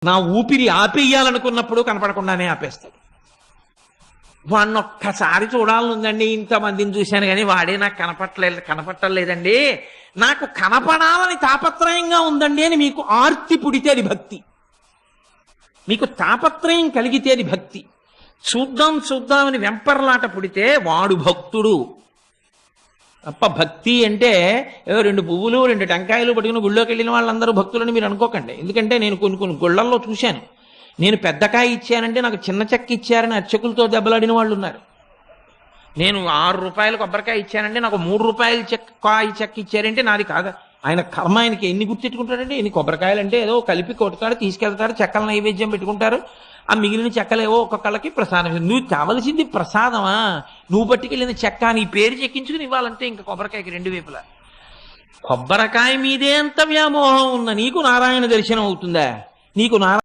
నా ఊపిరి ఆపేయాలనుకున్నప్పుడు కనపడకుండానే ఆపేస్తాడు. వాడిని ఒక్కసారి చూడాలనుందండి, ఇంతమందిని చూశాను కానీ వాడే నాకు కనపట్టలేదండి, నాకు కనపడాలని తాపత్రయంగా ఉందండి అని మీకు ఆర్తి పుడితే అది భక్తి. మీకు తాపత్రయం కలిగితే అది భక్తి. చూద్దామని వెంపర్లాట పుడితే వాడు భక్తుడు తప్ప. భక్తి అంటే ఏదో 2 పువ్వులు 2 టెంకాయలు పట్టుకుని గుళ్ళోకి వెళ్ళిన వాళ్ళందరూ భక్తులని మీరు అనుకోకండి. ఎందుకంటే నేను కొన్ని గుళ్ళల్లో చూశాను. నేను పెద్దకాయ ఇచ్చానంటే నాకు చిన్న చెక్క ఇచ్చారని అర్చకులతో దెబ్బలాడిన వాళ్ళు ఉన్నారు. నేను 6 రూపాయలు కొబ్బరికాయ ఇచ్చానంటే నాకు 3 రూపాయలు చెక్క ఇచ్చారంటే నాది కాదా. ఆయన కర్మ, ఆయనకి ఎన్ని గుర్తెట్టుకుంటాడంటే, ఎన్ని కొబ్బరికాయలు అంటే ఏదో కలిపి కొడతాడు, తీసుకెళ్తాడు, చెక్కల నైవేద్యం పెట్టుకుంటారు. ఆ మిగిలిన చెక్కలేవో ఒక్కొక్కళ్ళకి ప్రసాదం. నువ్వు కావలసింది ప్రసాదమా? నువ్వు పట్టుకెళ్ళిన చెక్క నీ పేరు చెక్కించుకుని ఇవ్వాలంటే ఇంకా కొబ్బరికాయకి 2 వైపులా. కొబ్బరికాయ మీదే అంత వ్యామోహం ఉన్న నీకు నారాయణ దర్శనం అవుతుందా? నీకు